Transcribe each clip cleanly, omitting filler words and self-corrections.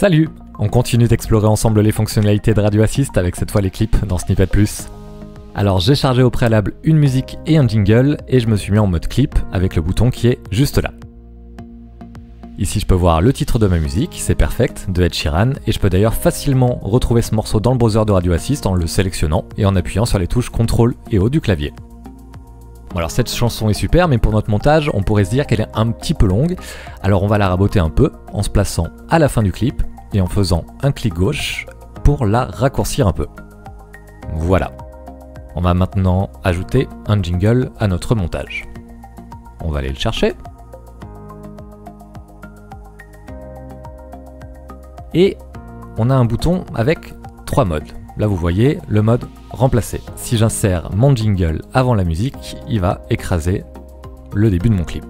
Salut! On continue d'explorer ensemble les fonctionnalités de Radio Assist avec cette fois les clips dans Snippet Plus. Alors j'ai chargé au préalable une musique et un jingle et je me suis mis en mode clip avec le bouton qui est juste là. Ici je peux voir le titre de ma musique, c'est Perfect de Ed Sheeran et je peux d'ailleurs facilement retrouver ce morceau dans le browser de Radio Assist en le sélectionnant et en appuyant sur les touches CTRL et O du clavier. Bon, alors cette chanson est super mais pour notre montage on pourrait se dire qu'elle est un petit peu longue, alors on va la raboter un peu en se plaçant à la fin du clip et en faisant un clic gauche pour la raccourcir un peu. Voilà. On va maintenant ajouter un jingle à notre montage. On va aller le chercher. Et on a un bouton avec 3 modes. Là vous voyez le mode remplacer. Si j'insère mon jingle avant la musique, il va écraser le début de mon clip.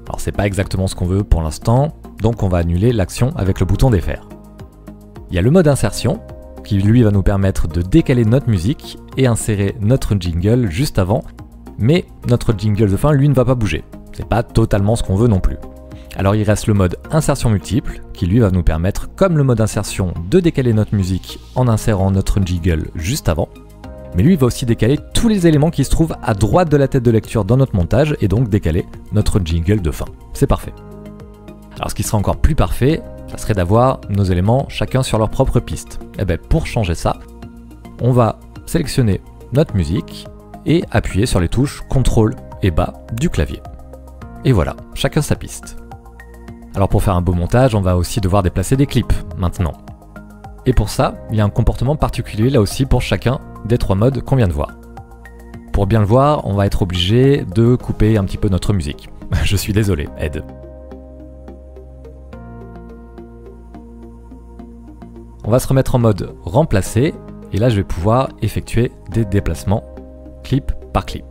Alors c'est pas exactement ce qu'on veut pour l'instant, donc on va annuler l'action avec le bouton défaire. Il y a le mode insertion, qui lui va nous permettre de décaler notre musique et insérer notre jingle juste avant, mais notre jingle de fin lui ne va pas bouger. C'est pas totalement ce qu'on veut non plus. Alors il reste le mode insertion multiple, qui lui va nous permettre, comme le mode insertion, de décaler notre musique en insérant notre jingle juste avant, mais lui il va aussi décaler tous les éléments qui se trouvent à droite de la tête de lecture dans notre montage et donc décaler notre jingle de fin. C'est parfait. Alors ce qui sera encore plus parfait, ça serait d'avoir nos éléments chacun sur leur propre piste. Et bien pour changer ça, on va sélectionner notre musique et appuyer sur les touches CTRL et bas du clavier. Et voilà, chacun sa piste. Alors pour faire un beau montage, on va aussi devoir déplacer des clips maintenant. Et pour ça, il y a un comportement particulier là aussi pour chacun des 3 modes qu'on vient de voir. Pour bien le voir, on va être obligé de couper un petit peu notre musique. Je suis désolé, Ed. On va se remettre en mode remplacer, et là je vais pouvoir effectuer des déplacements clip par clip.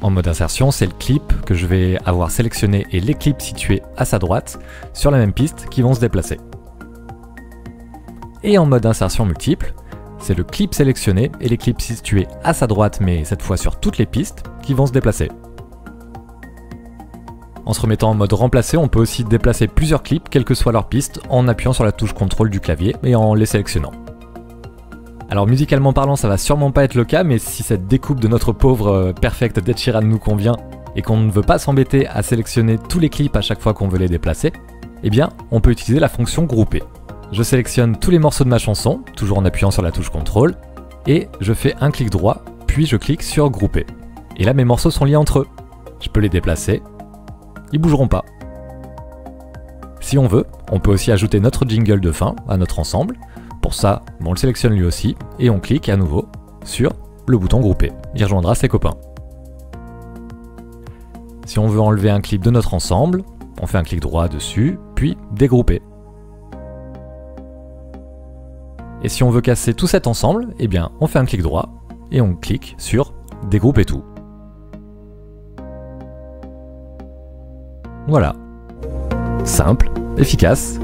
En mode insertion, c'est le clip que je vais avoir sélectionné et les clips situés à sa droite sur la même piste qui vont se déplacer. Et en mode insertion multiple, c'est le clip sélectionné et les clips situés à sa droite mais cette fois sur toutes les pistes qui vont se déplacer. En se remettant en mode remplacer, on peut aussi déplacer plusieurs clips, quelle que soit leur piste, en appuyant sur la touche CTRL du clavier et en les sélectionnant. Alors musicalement parlant, ça va sûrement pas être le cas, mais si cette découpe de notre pauvre Perfect d'Ed Sheeran nous convient et qu'on ne veut pas s'embêter à sélectionner tous les clips à chaque fois qu'on veut les déplacer, eh bien on peut utiliser la fonction grouper. Je sélectionne tous les morceaux de ma chanson, toujours en appuyant sur la touche CTRL, et je fais un clic droit, puis je clique sur grouper. Et là mes morceaux sont liés entre eux. Je peux les déplacer. Ils bougeront pas. Si on veut, on peut aussi ajouter notre jingle de fin à notre ensemble. Pour ça, on le sélectionne lui aussi et on clique à nouveau sur le bouton grouper. Il rejoindra ses copains. Si on veut enlever un clip de notre ensemble, on fait un clic droit dessus, puis dégrouper. Et si on veut casser tout cet ensemble, eh bien on fait un clic droit et on clique sur dégrouper tout. Voilà. Simple, efficace